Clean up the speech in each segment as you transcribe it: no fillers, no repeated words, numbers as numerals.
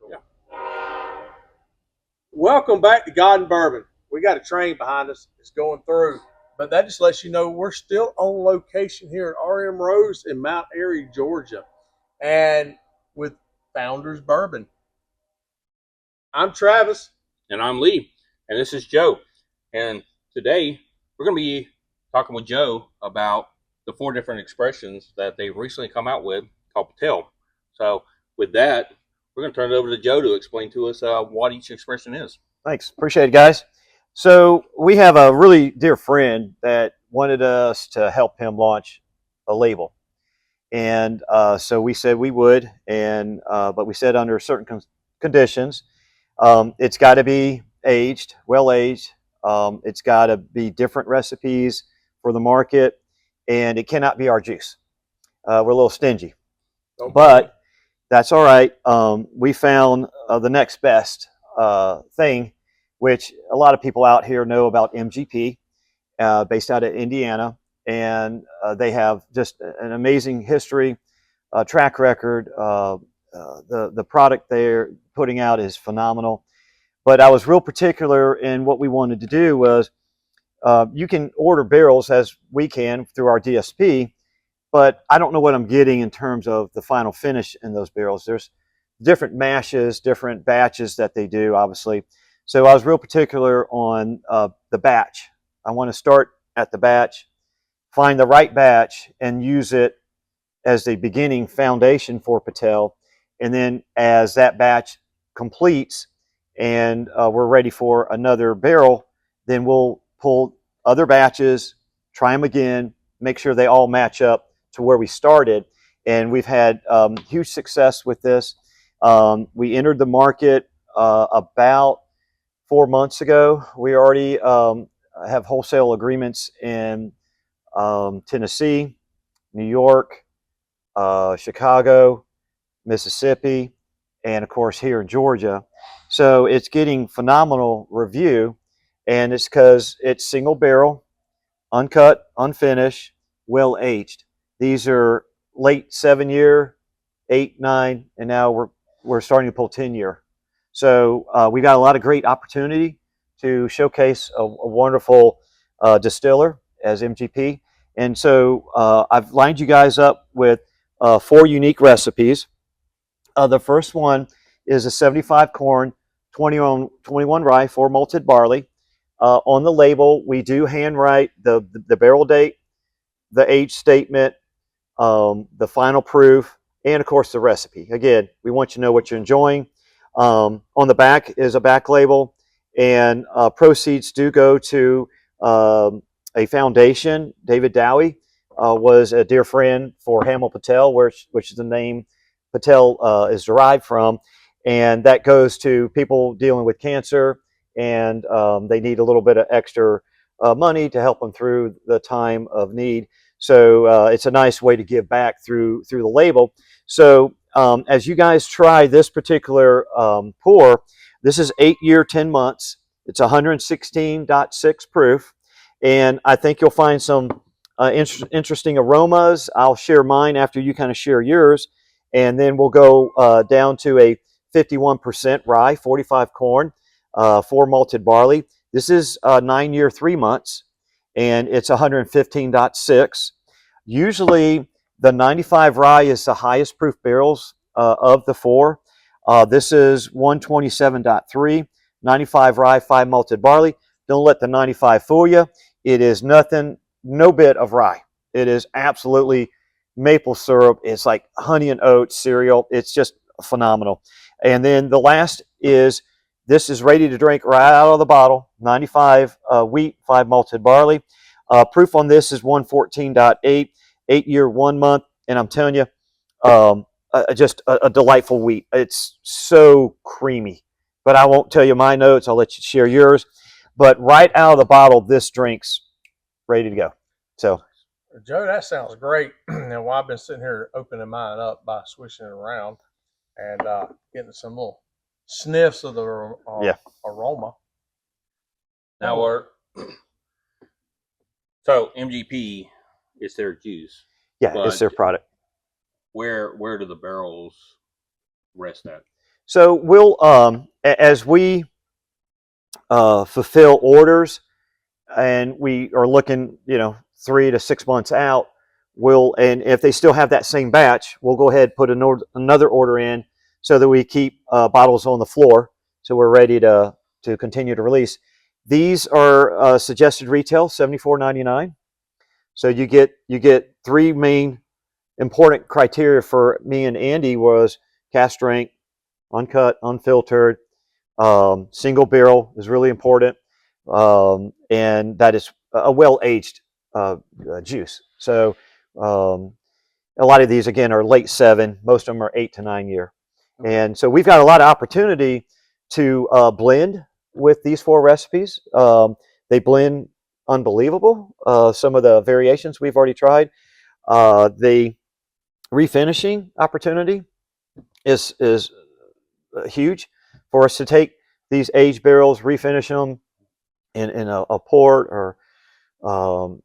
Yeah. Welcome back to God and Bourbon. We got a train behind us. It's going through. But that just lets you know we're still on location here at RM Rose in Mount Airy, Georgia. And with Founders Bourbon. I'm Travis. And I'm Lee. And this is Joe. And today we're going to be talking with Joe about the 4 different expressions that they've recently come out with called Patel. So with that, we're going to turn it over to Joe to explain to us what each expression is. Thanks. Appreciate it, guys. So we have a really dear friend that wanted us to help him launch a label. And so we said we would, and but we said under certain conditions. It's got to be aged, well aged. It's got to be different recipes for the market, and it cannot be our juice. We're a little stingy, Okay. but that's all right. We found the next best thing, which a lot of people out here know about MGP, based out of Indiana, and they have just an amazing history, track record. The product they're putting out is phenomenal. But I was real particular in what we wanted to do was you can order barrels as we can through our DSP, but I don't know what I'm getting in terms of the final finish in those barrels. There's different mashes, different batches that they do, obviously. So I was real particular on the batch. I want to start at the batch, find the right batch, and use it as the beginning foundation for Patel. And then as that batch completes and we're ready for another barrel, then we'll pull other batches, try them again, make sure they all match up to where we started. And we've had huge success with this. We entered the market about 4 months ago. We already have wholesale agreements in Tennessee, New York, Chicago, Mississippi, and of course here in Georgia. So it's getting phenomenal review, and it's because it's single barrel, uncut, unfinished, well aged. These are late 7-year, 8, 9, and now we're starting to pull 10-year. So we got a lot of great opportunity to showcase a wonderful distiller as MGP. And so I've lined you guys up with 4 unique recipes. The first one is a 75 corn, 21 rye, 4 malted barley. On the label, we do handwrite the barrel date, the age statement, the final proof, and of course the recipe. Again, we want you to know what you're enjoying. On the back is a back label, and proceeds do go to a foundation. David Dowie was a dear friend for Hamel Patel, which is the name Patel is derived from, and that goes to people dealing with cancer, and they need a little bit of extra money to help them through the time of need. So it's a nice way to give back through the label. So as you guys try this particular pour, this is 8 year, 10 months. It's 116.6 proof, and I think you'll find some interesting aromas. I'll share mine after you kind of share yours, and then we'll go down to a 51% rye, 45 corn, 4 malted barley. This is 9 year, 3 months, and it's 115.6. Usually the 95 rye is the highest proof barrels of the 4. This is 127.3, 95 rye, 5 malted barley. Don't let the 95 fool you. It is nothing, no bit of rye. It is absolutely maple syrup. It's like honey and oats cereal. It's just phenomenal. And then the last is, this is ready to drink right out of the bottle. 95 wheat, 5 malted barley. Proof on this is 114.8, 8 year, 1 month. And I'm telling you, just a delightful wheat. It's so creamy. But I won't tell you my notes. I'll let you share yours. But right out of the bottle, this drink's ready to go. So, Joe, that sounds great. Now, I've been sitting here opening mine up by swishing it around and getting some little sniffs of the aroma. Now, so MGP is their juice. yeah, it's their product. Where do the barrels rest at? So we'll as we fulfill orders, and we are looking, 3 to 6 months out. And if they still have that same batch, we'll go ahead and put another order in so that we keep bottles on the floor, so we're ready to continue to release. These are suggested retail $74.99. So you get three main important criteria for me and Andy was cask strength, uncut, unfiltered, single barrel is really important, and that is a well-aged juice. So a lot of these, again, are late 7. Most of them are 8 to 9 year. And so we've got a lot of opportunity to blend with these 4 recipes. They blend unbelievable. Some of the variations we've already tried. The refinishing opportunity is huge for us to take these aged barrels, refinish them in a port or an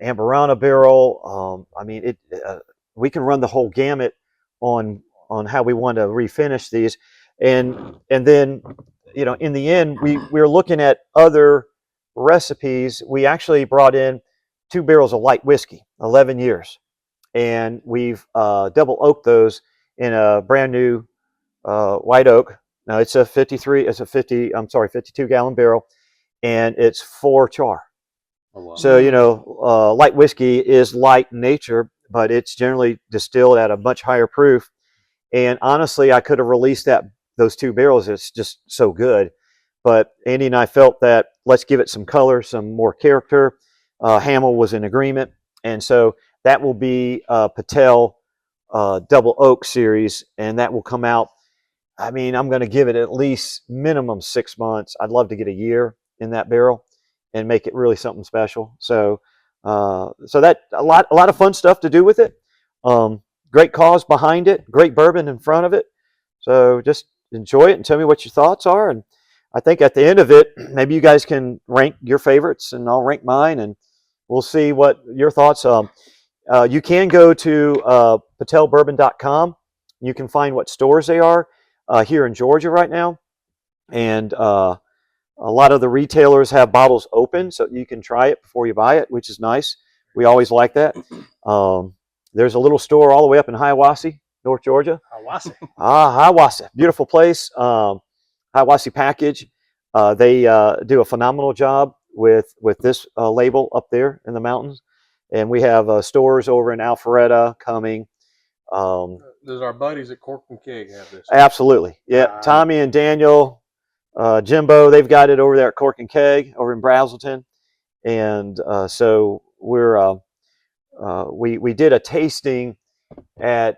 Amburana barrel. I mean, we can run the whole gamut on how we want to refinish these, and then in the end we're looking at other recipes. We actually brought in 2 barrels of light whiskey, 11 years, and we've double oaked those in a brand new white oak. Now it's a 52 gallon barrel, and it's 4 char. Oh, wow. So, light whiskey is light in nature, but it's generally distilled at a much higher proof. And honestly, I could have released those 2 barrels. It's just so good. But Andy and I felt that let's give it some color, some more character. Hamill was in agreement. And so that will be Patel Double Oak Series, and that will come out. I mean, I'm going to give it at least minimum 6 months. I'd love to get a year in that barrel and make it really something special. So, that a lot of fun stuff to do with it. Great cause behind it. Great bourbon in front of it. So just enjoy it and tell me what your thoughts are. And I think at the end of it, maybe you guys can rank your favorites, and I'll rank mine, and we'll see what your thoughts. You can go to patelbourbon.com. You can find what stores they are here in Georgia right now, and a lot of the retailers have bottles open, so you can try it before you buy it, which is nice. We always like that. There's a little store all the way up in Hiawassee, North Georgia. Hiawassee. Hiawassee, beautiful place. Hiawassee Package. They do a phenomenal job with this label up there in the mountains, and we have stores over in Alpharetta, Cumming. Does our buddies at Cork and Keg have this? Absolutely, yeah. Tommy and Daniel, Jimbo, they've got it over there at Cork and Keg over in Brazelton, and so we did a tasting at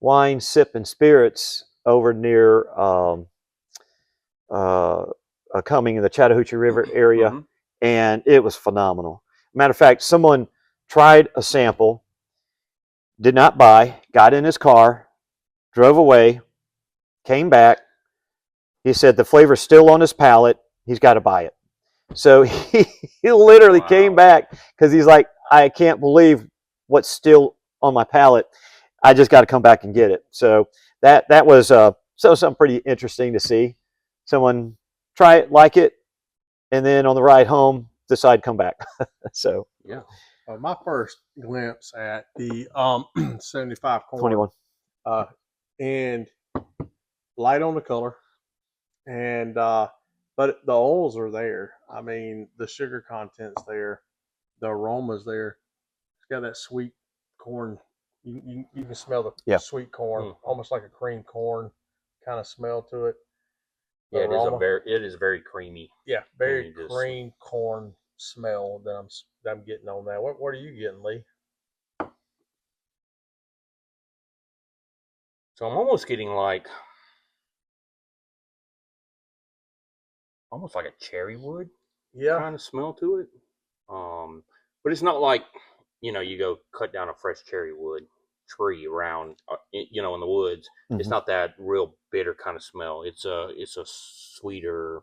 Wine Sip and Spirits over near Cumming in the Chattahoochee River area, mm-hmm. and it was phenomenal. Matter of fact, someone tried a sample, did not buy, got in his car, drove away, came back. He said the flavor's still on his palate. He's got to buy it. So he literally came back because he's like, I can't believe what's still on my palate. I just got to come back and get it. So that was something pretty interesting to see. Someone try it, like it, and then on the ride home decide to come back. So yeah. My first glimpse at the 75 corn 21, and light on the color, and but the oils are there. I mean, the sugar content's there, the aroma's there. It's got that sweet corn. You can smell the sweet corn, almost like a cream corn kind of smell to it. Yeah, it is very creamy. Yeah, very cream corn smell that I'm getting on that. What are you getting, Lee? So I'm almost getting like almost like a cherry wood kind of smell to it. But it's not like, you go cut down a fresh cherry wood tree around, in the woods. Mm-hmm. It's not that real bitter kind of smell. It's a sweeter,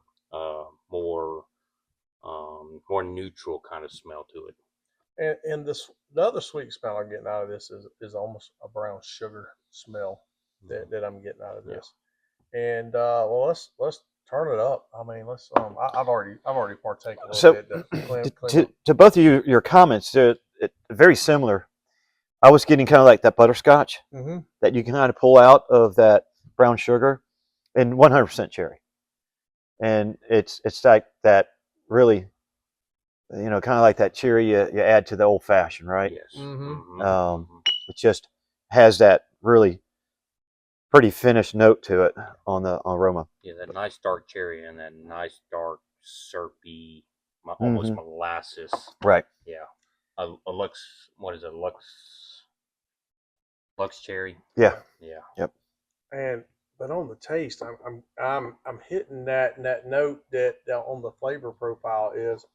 more neutral kind of smell to it. And the other sweet smell I'm getting out of this is almost a brown sugar smell that I'm getting out of this. And well, let's turn it up. I mean, let's. I've already partaken a little So, bit. To to both of your comments, they're very similar. I was getting kind of like that butterscotch mm-hmm. that you can kind of pull out of that brown sugar, and 100% cherry. And it's like that really, kind of like that cherry you add to the old fashioned, right? Yes. Mm-hmm. It just has that really pretty finished note to it on the aroma. Yeah, that nice dark cherry and that nice dark syrupy, almost molasses. Right. Yeah. A Lux, what is it? Lux cherry. Yeah. Yeah. Yep. But on the taste, I'm hitting that note that on the flavor profile is.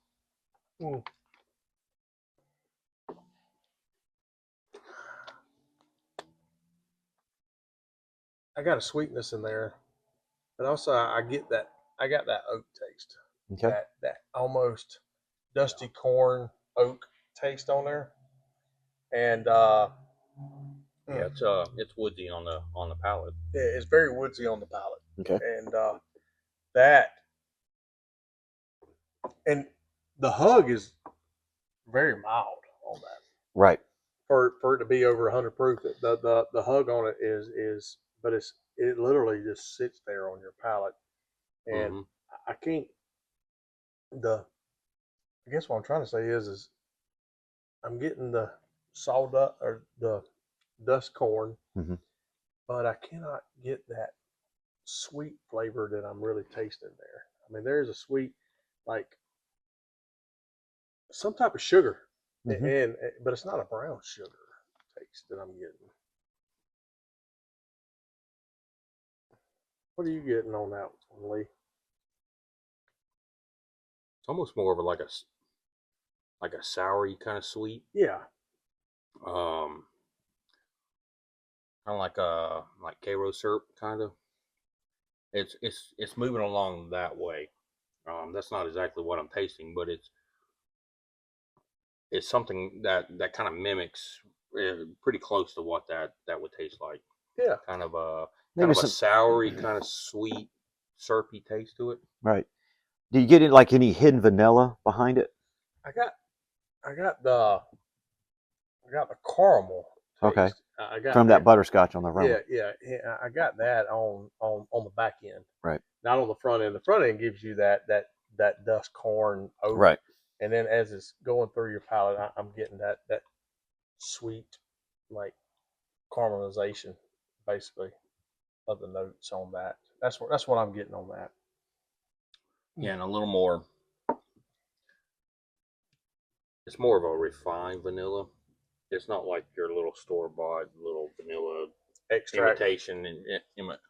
I got a sweetness in there, but also I got that oak taste. Okay. That almost dusty corn oak taste on there, and yeah, it's woodsy on the palate. it's very woodsy on the palate. Okay. And that and the hug is very mild on that. Right. For it to be over 100 proof, the hug on it is, but it literally just sits there on your palate, and I can't. I guess what I'm trying to say is I'm getting the sawdust or the dust corn, but I cannot get that sweet flavor that I'm really tasting there. I mean, there's a sweet, like some type of sugar, but it's not a brown sugar taste that I'm getting. What are you getting on that one, Lee? It's almost more of like a soury kind of sweet. Yeah. Kind of like Karo syrup, kind of. It's moving along that way. That's not exactly what I'm tasting, but it's something that kind of mimics pretty close to what that would taste like. Yeah. Kind of a soury, kind of sweet, syrupy taste to it. Right. Do you get it like any hidden vanilla behind it? I got the caramel taste. Okay. I got from that butterscotch on the aroma. Yeah. I got that on the back end. Right. Not on the front end. The front end gives you that dust corn oak. Right. And then as it's going through your palate, I'm getting that sweet, like caramelization, basically, of the notes on that. That's what I'm getting on that. Yeah, and a little more. It's more of a refined vanilla. It's not like your little store-bought little vanilla Extract. imitation and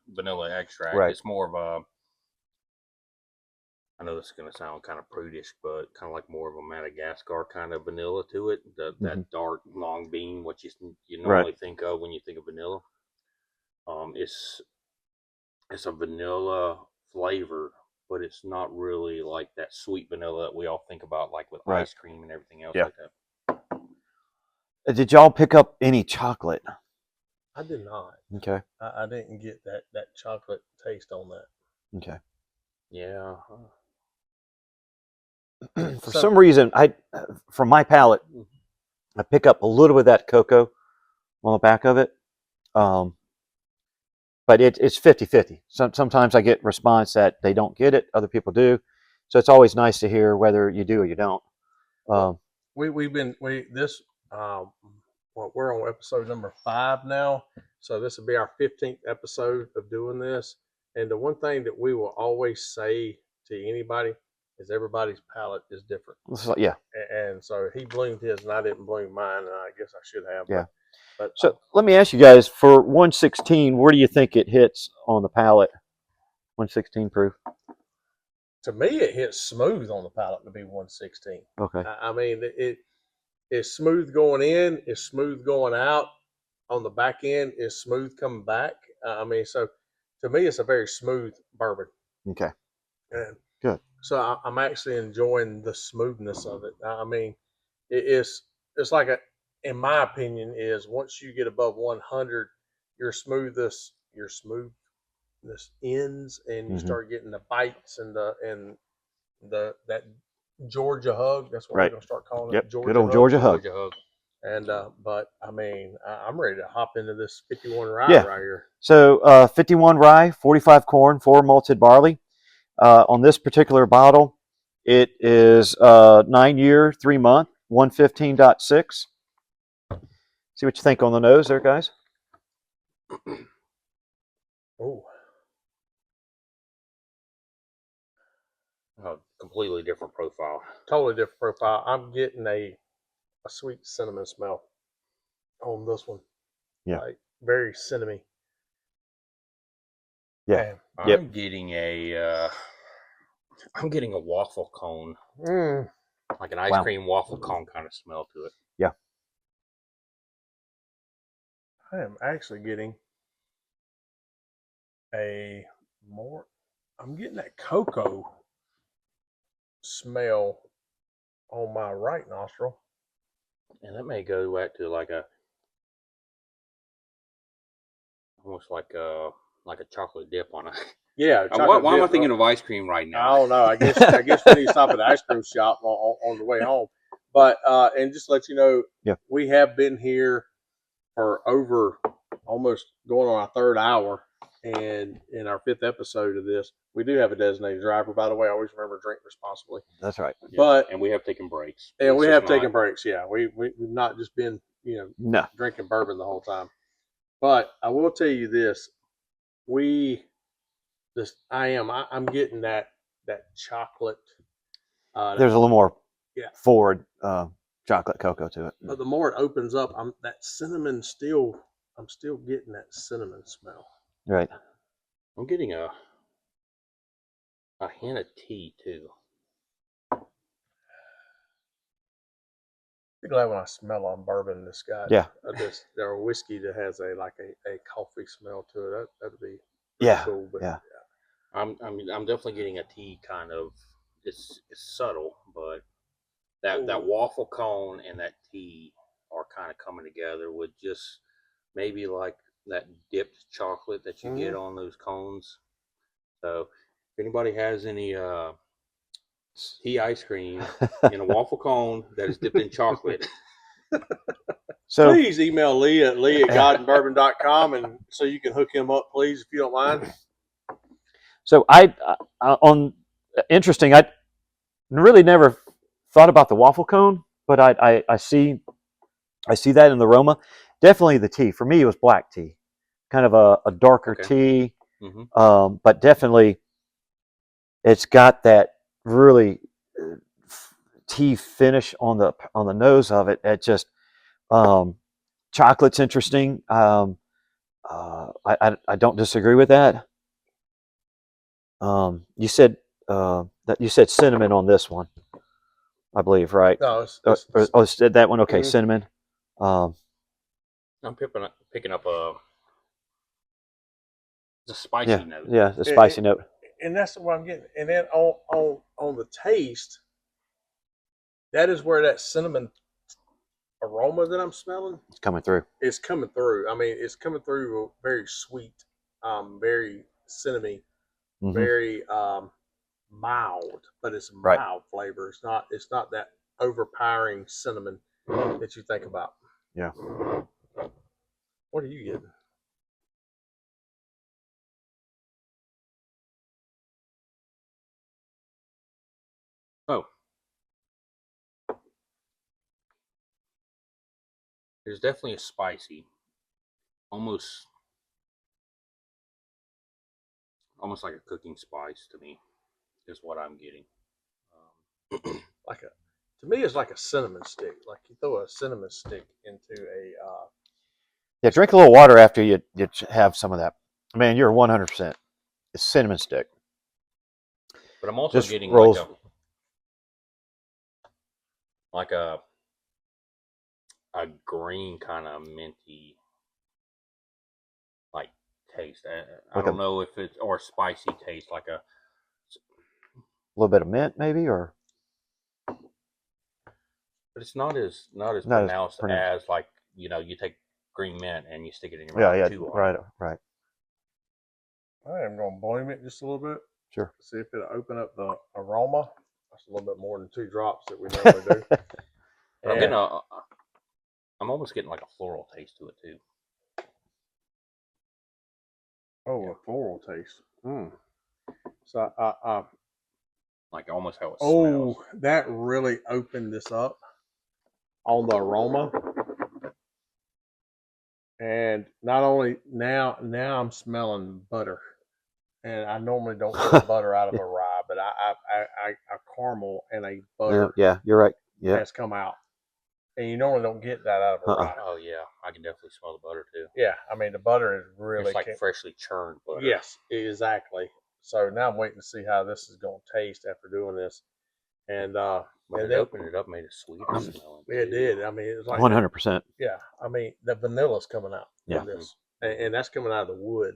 vanilla extract. Right. It's more of a. I know this is going to sound kind of prudish, but kind of like more of a Madagascar kind of vanilla to it. That dark long bean, what you normally think of when you think of vanilla. It's a vanilla flavor, but it's not really like that sweet vanilla that we all think about, like with ice cream and everything else like that. Did y'all pick up any chocolate? I did not. Okay. I didn't get that chocolate taste on that. Okay. Yeah. For some reason, from my palate, I pick up a little bit of that cocoa on the back of it. But it's 50-50. Sometimes I get response that they don't get it. Other people do. So it's always nice to hear whether you do or you don't. We're on episode number 5 now. So this will be our 15th episode of doing this. And the one thing that we will always say to anybody is everybody's palate is different. Yeah. And so he bloomed his and I didn't bloom mine. And I guess I should have. Yeah. But so let me ask you guys, for 116, where do you think it hits on the palate? 116 proof. To me, it hits smooth on the palate to be 116. Okay. I mean, it's smooth going in, it's smooth going out. On the back end, it's smooth coming back. I mean, so to me, it's a very smooth bourbon. Okay. And good. So I'm actually enjoying the smoothness of it. I mean, it's like in my opinion, is once you get above 100, your smooth this ends, and you start getting the bites and that Georgia hug. That's what we're Right. gonna start calling Yep. it. Georgia Good old hug. Georgia hug. Georgia hug. And but I mean, I'm ready to hop into this 51 rye Yeah. right here. So 51 rye, 45 corn, 4 malted barley. On this particular bottle, it is 9 year, 3 month, 115.6. See what you think on the nose there, guys. Oh, Completely different profile. totally different profile. I'm getting a sweet cinnamon smell on this one. Yeah. Like very cinnamony. Yeah. Man, Yep. I'm getting a waffle cone, mm, like an ice cream waffle cone kind of smell to it. Yeah. I am actually getting I'm getting that cocoa smell on my right nostril. And that may go back to almost like a chocolate dip on a. Yeah. Why am I thinking of ice cream right now? I don't know. I guess we need to stop at the ice cream shop on the way home. But and just to let you know, we have been here for over almost going on our third hour, and in our 5th episode of this, we do have a designated driver. By the way, always remember to drink responsibly. That's right. But and we have taken breaks. And we have taken breaks. Yeah, we've not just been drinking bourbon the whole time. But I will tell you this: I'm getting that chocolate. There's a little more forward chocolate cocoa to it. But the more it opens up, that cinnamon I'm still getting that cinnamon smell. Right. I'm getting a hint of tea too. I'm glad when I smell on bourbon this guy. Yeah. There are whiskey that has a coffee smell to it. That'd be cool. But I'm definitely getting a tea kind of. It's subtle, but that waffle cone and that tea are kind of coming together with just maybe like that dipped chocolate that you get on those cones. So if anybody has any tea ice cream in a waffle cone that is dipped in chocolate, so please email Lee at lee@godandbourbon.com, and so you can hook him up, please, if you don't mind. So interesting. I really never thought about the waffle cone, but I see that in the aroma. Definitely the tea. For me, it was black tea, kind of a darker tea, but definitely it's got that really tea finish on the nose of it. It just chocolate's interesting. I don't disagree with that. You said cinnamon on this one, I believe, right? No, said that one. Okay, cinnamon. I'm picking up a spicy note. Yeah, the spicy note. And that's what I'm getting. And then on the taste, that is where that cinnamon aroma that I'm smelling is coming through. It's coming through. I mean, it's coming through very sweet, very cinnamony, very mild, but it's mild flavor. It's not that overpowering cinnamon that you think about. Yeah. What are you getting? Oh. There's definitely a spicy, almost like a cooking spice to me, is what I'm getting. To me, it's like a cinnamon stick. Like you throw a cinnamon stick into a. Yeah, drink a little water after you have some of that. Man, you're 100%. It's cinnamon stick. But I'm also getting like a green kind of minty like taste. I don't know if it's or spicy taste, like a little bit of mint maybe, or but it's not as pronounced as like you take green mint and you stick it in your mouth. Right. I am going to bloom it just a little bit. Sure. See if it'll open up the aroma. That's a little bit more than 2 drops that we normally do. But I'm almost getting like a floral taste to it too. A floral taste. So, like almost how it smells. That really opened this up on the aroma. And not only now I'm smelling butter. And I normally don't put butter out of a rye, but I caramel and a butter. Yeah, you're right. Yeah. Has come out. And you normally don't get that out of a rye. Oh yeah, I can definitely smell the butter too. Yeah, I mean the butter is really it's like freshly churned butter. Yes, exactly. So now I'm waiting to see how this is going to taste after doing this. And when it opened it up, made it sweeter smelling. It did. I mean, it was like 100%. Yeah, I mean the vanilla's coming out. Yeah. Of this, and that's coming out of the wood.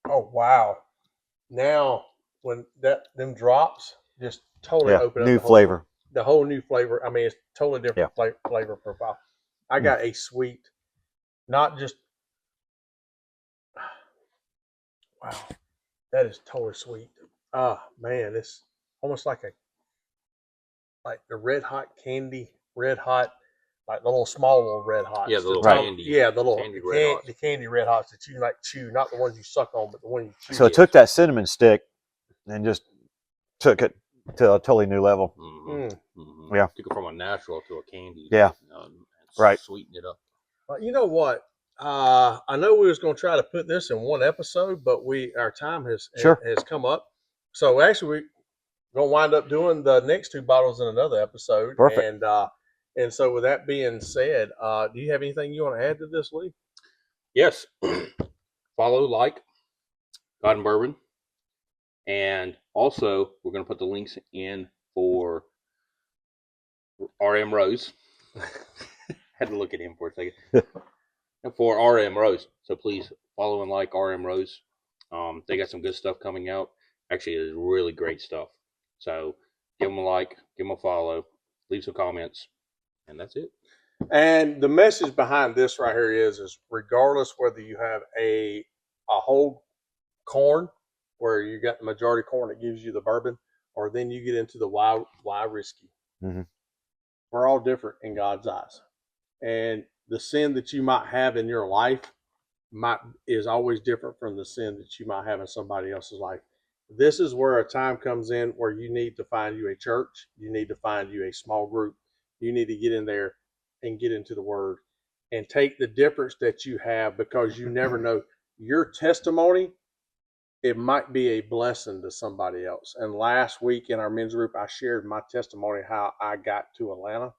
Oh wow! Now when them drops just totally open up new flavor. The whole new flavor. I mean, it's totally different flavor profile. I got a sweet, not just. Wow, that is totally sweet. Man, it's almost like the red hot candy, like the little small little red hots. Yeah, the little candy. Yeah, the little the candy red hots that you like chew, not the ones you suck on, but the one you chew. So it took that cinnamon stick and just took it to a totally new level. Yeah, took it from a natural to a candy. Yeah, right. Sweeten it up. You know what? I know we was going to try to put this in one episode, but our time has come up. So actually, we're going to wind up doing the next 2 bottles in another episode. Perfect. And so with that being said, do you have anything you want to add to this, Lee? Yes. Follow, like, God and Bourbon. And also, we're going to put the links in for RM Rose. Had to look at him for a second. And for RM Rose. So please follow and like RM Rose. They got some good stuff coming out. Actually, it is really great stuff. So give them a like, give them a follow, leave some comments, and that's it. And the message behind this right here is regardless whether you have a whole corn, where you got the majority corn that gives you the bourbon, or then you get into the why whiskey. Mm-hmm. We're all different in God's eyes. And the sin that you might have in your life is always different from the sin that you might have in somebody else's life. This is where a time comes in where you need to find you a church. You need to find you a small group. You need to get in there and get into the Word and take the difference that you have, because you never know. Your testimony, it might be a blessing to somebody else. And last week in our men's group, I shared my testimony, how I got to Atlanta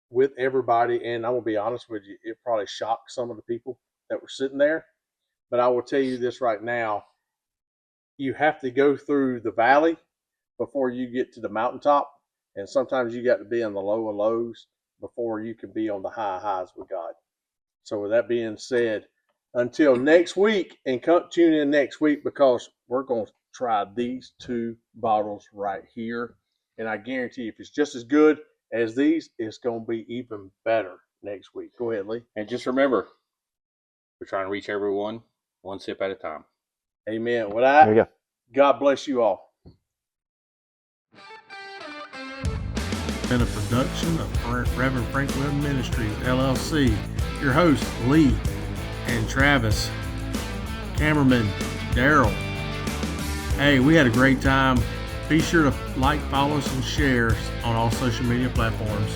with everybody. And I'm going to be honest with you, it probably shocked some of the people that were sitting there. But I will tell you this right now, you have to go through the valley before you get to the mountaintop. And sometimes you got to be in the low of lows before you can be on the high highs with God. So with that being said, until next week, and tune in next week, because we're going to try these 2 bottles right here. And I guarantee if it's just as good as these, it's going to be even better next week. Go ahead, Lee. And just remember, we're trying to reach everyone one sip at a time. Amen. With that, there you go. God bless you all. And a production of Reverend Franklin Ministries, LLC. Your host, Lee and Travis. Cameraman, Daryl. Hey, we had a great time. Be sure to like, follow us, and share on all social media platforms.